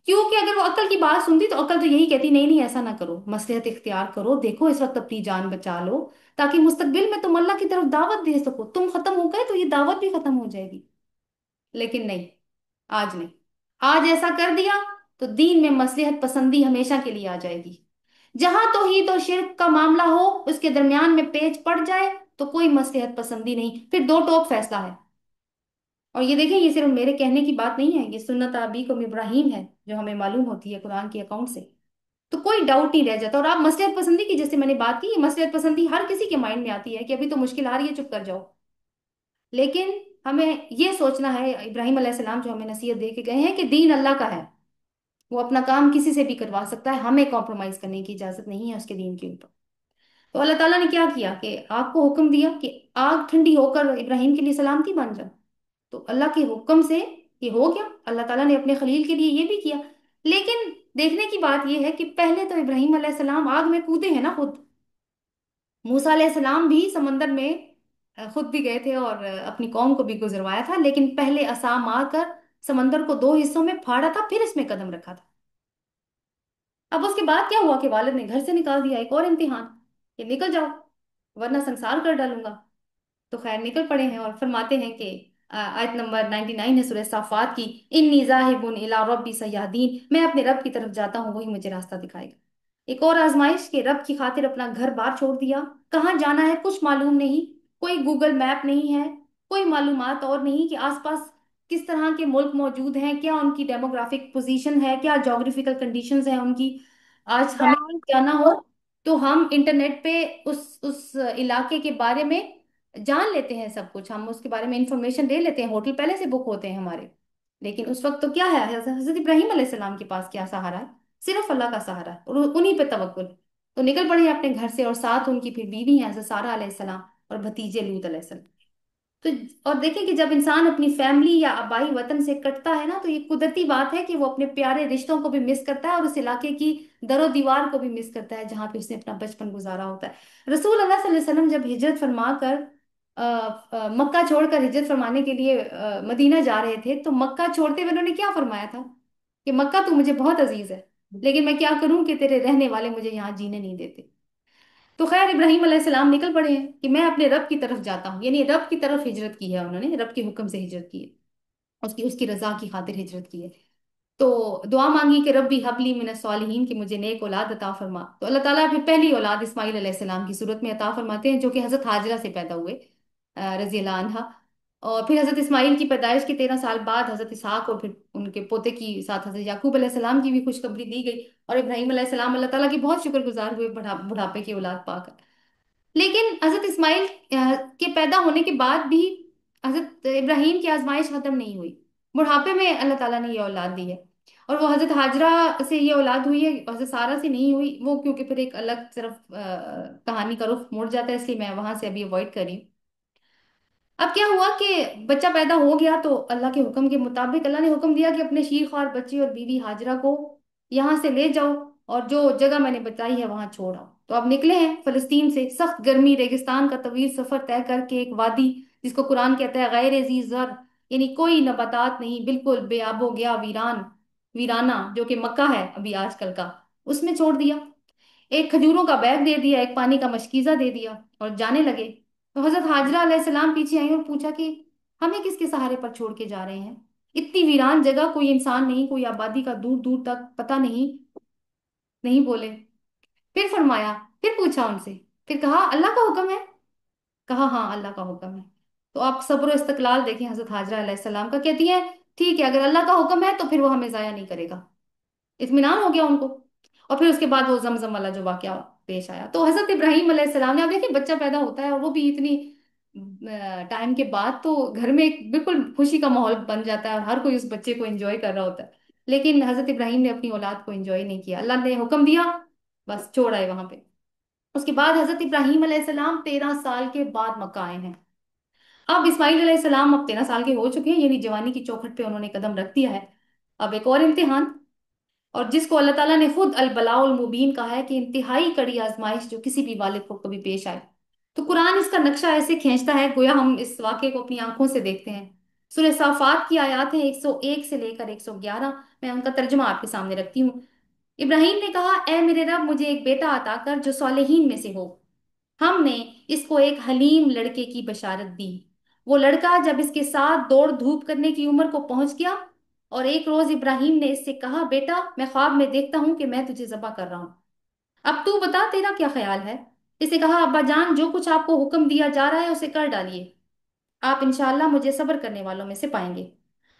क्योंकि अगर वो अकल की बात सुनती तो अकल तो यही कहती, नहीं नहीं ऐसा ना करो, मसलहत इख्तियार करो, देखो इस वक्त अपनी जान बचा लो, ताकि मुस्तकबिल में तुम अल्लाह की तरफ दावत दे सको। तुम खत्म हो गए तो ये दावत भी खत्म हो जाएगी। लेकिन नहीं, आज नहीं। आज ऐसा कर दिया तो दीन में मसलहत पसंदी हमेशा के लिए आ जाएगी। जहां तौहीद और शिर्क का मामला हो, उसके दरमियान में पेच पड़ जाए तो कोई मसलहत पसंदी नहीं, फिर दो टोक फैसला है। और ये देखें, ये सिर्फ मेरे कहने की बात नहीं है, ये सुन्नत अबीकुम इब्राहिम है जो हमें मालूम होती है कुरान के अकाउंट से। तो कोई डाउट नहीं रह जाता। और आप मसलहत पसंदी की जैसे मैंने बात की, ये मसलहत पसंदी हर किसी के माइंड में आती है कि अभी तो मुश्किल आ रही है, चुप कर जाओ। लेकिन हमें ये सोचना है, इब्राहिम अलैहिस्सलाम जो हमें नसीहत दे के गए हैं कि दीन अल्लाह का है, वो अपना काम किसी से भी करवा सकता है, हमें कॉम्प्रोमाइज करने की इजाजत नहीं है उसके दीन के ऊपर। तो अल्लाह ताला ने क्या किया कि आग को हुक्म दिया कि आग ठंडी होकर इब्राहिम के लिए सलामती बन जाए। तो अल्लाह के हुक्म से ये हो गया, अल्लाह ताला ने अपने खलील के लिए ये भी किया। लेकिन देखने की बात ये है कि पहले तो इब्राहिम अलैहिस्सलाम आग में कूदे हैं ना खुद। मूसा अलैहिस्सलाम भी समंदर में खुद भी गए थे और अपनी कौम को भी गुजरवाया था, लेकिन पहले असा मारकर समंदर को दो हिस्सों में फाड़ा था, फिर इसमें कदम रखा था। अब उसके बाद क्या हुआ कि वालिद ने घर से निकाल दिया, एक और इम्तिहान, कि निकल जाओ वरना संसार कर डालूंगा। तो खैर निकल पड़े हैं। और फरमाते हैं कि आयत नंबर 99 है सूरह साफात की, इन्नी ज़ाहिबुन इला रब्बी सयादीन, मैं अपने रब की तरफ जाता हूँ, वही मुझे रास्ता दिखाएगा। एक और आजमाइश के रब की खातिर अपना घर बार छोड़ दिया। कहाँ जाना है कुछ मालूम नहीं, कोई गूगल मैप नहीं है, कोई मालूमात और नहीं कि आसपास किस तरह के मुल्क मौजूद हैं, क्या उनकी डेमोग्राफिक पोजीशन है, क्या जोग्राफिकल कंडीशंस हैं उनकी। आज हमें जाना हो तो हम इंटरनेट पे उस इलाके के बारे में जान लेते हैं, सब कुछ हम उसके बारे में इंफॉर्मेशन ले लेते हैं, होटल पहले से बुक होते हैं हमारे। लेकिन उस वक्त तो क्या है, हजरत इब्राहिम अलैहिस्सलाम के पास क्या सहारा है, सिर्फ अल्लाह का सहारा है और उन्हीं पे तवक्कुल। तो निकल पड़े अपने घर से, और साथ उनकी फिर बीवी हैं हजरत सारा अलैहिस्सलाम और भतीजे लूत अलैहिस्सलाम। तो और देखें कि जब इंसान अपनी फैमिली या आबाई वतन से कटता है ना, तो ये कुदरती बात है कि वो अपने प्यारे रिश्तों को भी मिस करता है और उस इलाके की दरो दीवार को भी मिस करता है जहाँ पे उसने अपना बचपन गुजारा होता है। रसूल अल्लाह सल्लल्लाहु अलैहि वसल्लम जब हिजरत फरमा कर मक्का छोड़कर हिजरत फरमाने के लिए मदीना जा रहे थे, तो मक्का छोड़ते हुए उन्होंने क्या फरमाया था कि मक्का तू मुझे बहुत अजीज है, लेकिन मैं क्या करूं कि तेरे रहने वाले मुझे यहाँ जीने नहीं देते। तो खैर इब्राहिम अलैहिस्सलाम निकल पड़े हैं कि मैं अपने रब की तरफ जाता हूँ, यानी रब की तरफ हिजरत की है उन्होंने, रब के हुक्म से हिजरत की है, उसकी उसकी रजा की खातिर हिजरत की है। तो दुआ मांगी कि रब्बी हबली मिनस सालिहीन, कि मुझे नेक औलाद अता फरमा। तो अल्लाह ताला अपनी पहली औलाद इस्माइल अलैहिस्सलाम की सूरत में अता फरमाते हैं, जो कि हजरत हाजरा से पैदा हुए रजी अल्लाह अन्हा। और फिर हजरत इस्माइल की पैदाइश के 13 साल बाद हजरत इसहाक और फिर उनके पोते की साथ हजरत याकूब अलैहिस्सलाम की भी खुशखबरी दी गई। और इब्राहिम अलैहिस्सलाम अल्लाह ताला की बहुत शुक्रगुजार हुए बुढ़ापे की औलाद पाकर। लेकिन हजरत इस्माइल के पैदा होने के बाद भी हजरत इब्राहिम की आजमाइश खत्म नहीं हुई। बुढ़ापे में अल्लाह ताला ने ये औलाद दी है। और वो हजरत हाजरा से ये औलाद हुई है, हजरत सारा से नहीं हुई, वो क्योंकि फिर एक अलग तरफ कहानी का रुख मुड़ जाता है, इसलिए मैं वहां से अभी अवॉइड कर रही हूँ। अब क्या हुआ कि बच्चा पैदा हो गया, तो अल्लाह के हुक्म के मुताबिक अल्लाह ने हुक्म दिया कि अपने शीरख्वार बच्चे और बीवी हाजरा को यहाँ से ले जाओ और जो जगह मैंने बताई है वहां छोड़ आओ। तो अब निकले हैं फलस्तीन से, सख्त गर्मी रेगिस्तान का तवील सफर तय करके एक वादी, जिसको कुरान कहता है गैर ज़ी ज़र, यानी कोई नबातात नहीं, बिल्कुल बेआबो गया वीरान वीराना, जो कि मक्का है अभी आजकल का, उसमें छोड़ दिया। एक खजूरों का बैग दे दिया, एक पानी का मशकीजा दे दिया और जाने लगे। तो हजरत हाजरा अलैहिस्सलाम पीछे आई और पूछा कि हमें किसके सहारे पर छोड़ के जा रहे हैं, इतनी वीरान जगह, कोई इंसान नहीं, कोई आबादी का दूर दूर तक पता नहीं। नहीं बोले। फिर फरमाया, फिर पूछा उनसे, फिर कहा अल्लाह का हुक्म है। कहा हाँ अल्लाह का हुक्म है। तो आप सब्र इस्तकलाल देखें हजरत हाजरा अलैहिस्सलाम का, कहती है ठीक है, अगर अल्लाह का हुक्म है तो फिर वो हमें जाया नहीं करेगा। इत्मीनान हो गया उनको। और फिर उसके बाद वो जमजम वाला जो वाकया पेश आया, तो हजरत इब्राहिम अलैहिस्सलाम ने, अब देखिए बच्चा पैदा होता है और वो भी इतनी टाइम के बाद, तो घर में एक बिल्कुल खुशी का माहौल बन जाता है और हर कोई उस बच्चे को एंजॉय कर रहा होता है। लेकिन हजरत इब्राहिम ने अपनी औलाद को एंजॉय नहीं किया, अल्लाह ने हुक्म दिया, बस छोड़ आए वहां पे। उसके बाद हजरत इब्राहिम अलैहिस्सलाम 13 साल के बाद मक्का आए हैं। अब इस्माइल अलैहिस्सलाम अब 13 साल के हो चुके हैं, यानी जवानी की चौखट पे उन्होंने कदम रख दिया है। अब एक और इम्तिहान, और जिसको अल्लाह ताला ने खुद अल बलाउल मुबीन कहा है कि इंतहाई कड़ी आजमाइश जो किसी भी वालिद को कभी पेश आए। تو قرآن اس کا نقشہ ایسے کھینچتا ہے گویا ہم اس واقعے کو اپنی آنکھوں سے دیکھتے ہیں۔ سورہ صافات کی آیات ہیں 101 سے لے کر 111، میں ان کا ترجمہ آپ کے سامنے رکھتی ہوں۔ ابراہیم نے کہا، اے میرے رب، مجھے ایک بیٹا عطا کر جو صالحین میں سے ہو۔ ہم نے اس کو ایک حلیم لڑکے کی بشارت دی۔ وہ لڑکا جب اس کے ساتھ دوڑ دھوپ کرنے کی عمر کو پہنچ گیا، اور ایک روز ابراہیم نے اس سے کہا، بیٹا میں خواب میں دیکھتا ہوں کہ میں تجھے ذبح کر رہا ہوں، اب تو بتا تیرا کیا خیال ہے؟ اس نے کہا، ابا جان جو کچھ آپ کو حکم دیا جا رہا ہے اسے کر ڈالیے، آپ انشاءاللہ مجھے صبر کرنے والوں میں سے پائیں گے۔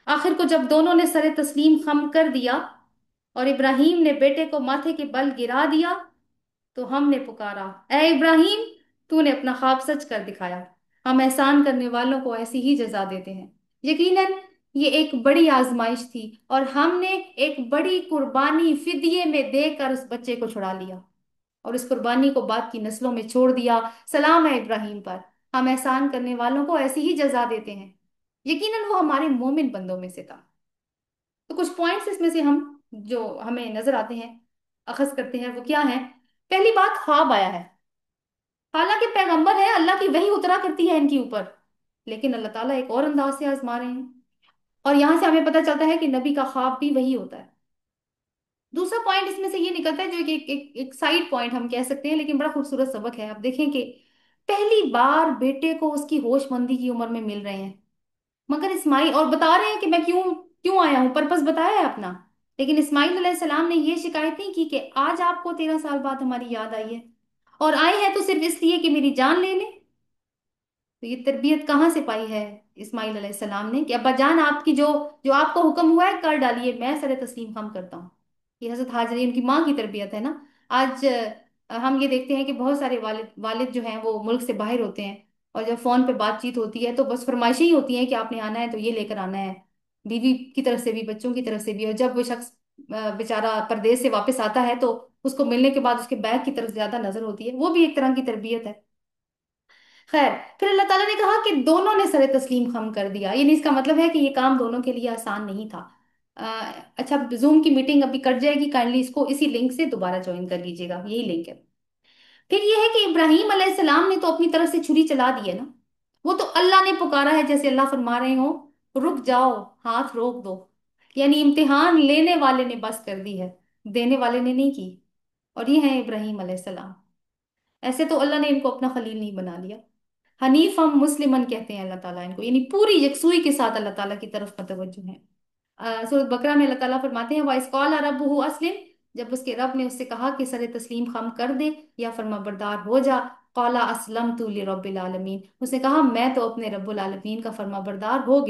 آخر کو جب دونوں نے سر تسلیم خم کر دیا اور ابراہیم نے بیٹے کو ماتھے کے بل گرا دیا، تو ہم نے پکارا، اے ابراہیم، تو نے اپنا خواب سچ کر دکھایا، ہم احسان کرنے والوں کو ایسی ہی جزا دیتے ہیں۔ یقیناً یہ ایک بڑی آزمائش تھی اور ہم نے ایک بڑی قربانی فدیے میں دے کر اس بچے کو چھڑا لیا اور اس قربانی کو بعد کی نسلوں میں چھوڑ دیا۔ سلام ہے ابراہیم پر، ہم احسان کرنے والوں کو ایسی ہی جزا دیتے ہیں، یقیناً وہ ہمارے مومن بندوں میں سے تھا۔ تو کچھ پوائنٹس اس میں سے ہم جو ہمیں نظر آتے ہیں، اخذ کرتے ہیں، وہ کیا ہیں؟ پہلی بات، خواب آیا ہے، حالانکہ پیغمبر ہے، اللہ کی وحی اترا کرتی ہے ان کے اوپر، لیکن اللہ تعالیٰ ایک اور انداز سے آزما رہے ہیں، اور یہاں سے ہمیں پتہ چلتا ہے کہ نبی کا خواب بھی وہی ہوتا ہے۔ دوسرا پوائنٹ اس میں سے یہ نکلتا ہے جو ایک سائڈ پوائنٹ ہم کہہ سکتے ہیں، لیکن بڑا خوبصورت سبق ہے۔ آپ دیکھیں کہ پہلی بار بیٹے کو اس کی ہوش مندی کی عمر میں مل رہے ہیں، مگر اسماعیل اور بتا رہے ہیں کہ میں کیوں کیوں آیا ہوں، پرپس بتایا ہے اپنا، لیکن اسماعیل علیہ السلام نے یہ شکایت نہیں کی کہ آج آپ کو 13 سال بعد ہماری یاد آئی ہے، اور آئے ہیں تو صرف اس لیے کہ میری جان لے لیں۔ تو یہ تربیت کہاں سے پائی ہے اسماعیل علیہ السلام نے کہ ابا جان آپ کی جو جو آپ کو حکم ہوا ہے کر ڈالیے، میں سر تسلیم خم کرتا ہوں۔ یہ حضرت حاجرہ ان کی ماں کی تربیت ہے نا۔ آج ہم یہ دیکھتے ہیں کہ بہت سارے والد جو ہیں وہ ملک سے باہر ہوتے ہیں، اور جب فون پہ بات چیت ہوتی ہے تو بس فرمائشیں ہی ہوتی ہیں کہ آپ نے آنا ہے تو یہ لے کر آنا ہے، بیوی کی طرف سے بھی بچوں کی طرف سے بھی، اور جب وہ شخص بیچارہ پردیس سے واپس آتا ہے تو اس کو ملنے کے بعد اس کے بیگ کی طرف زیادہ نظر ہوتی ہے، وہ بھی ایک طرح کی تربیت ہے۔ خیر، پھر اللہ تعالیٰ نے کہا کہ دونوں نے سر تسلیم خم کر دیا، یعنی اس کا مطلب ہے کہ یہ کام دونوں کے لیے آسان نہیں تھا۔ اچھا، زوم کی میٹنگ ابھی کٹ جائے گی، کائنڈلی اس کو اسی لنک سے دوبارہ جوائن کر لیجیے گا، یہی لنک ہے۔ پھر یہ ہے کہ ابراہیم علیہ السلام نے تو اپنی طرف سے چھری چلا دی ہے نا، وہ تو اللہ نے پکارا ہے، جیسے اللہ فرما رہے ہوں، رک جاؤ، ہاتھ روک دو، یعنی امتحان لینے والے نے بس کر دی ہے، دینے والے نے نہیں کی۔ اور یہ ہے ابراہیم علیہ السلام، ایسے تو اللہ نے ان کو اپنا خلیل نہیں بنا لیا، حنیف ہم مسلمن کہتے ہیں اللہ تعالیٰ ان کو، یعنی پوری یکسوئی کے ساتھ اللہ تعالیٰ کی طرف متوجہ ہیں۔ سورۃ بقرہ میں اللہ تعالیٰ فرماتے ہیں، وَإِذْ قَالَ رَبُّهُ أَسْلِمْ، جب اس کے رب نے اس سے کہا کہ سر تسلیم خم کر دے یا فرما بردار ہو جا، قَالَ أَسْلَمْتُ لِرَبِّ الْعَالَمِينَ، اس نے کہا میں تو اپنے رب العالمین کا فرما بردار ہو گیا۔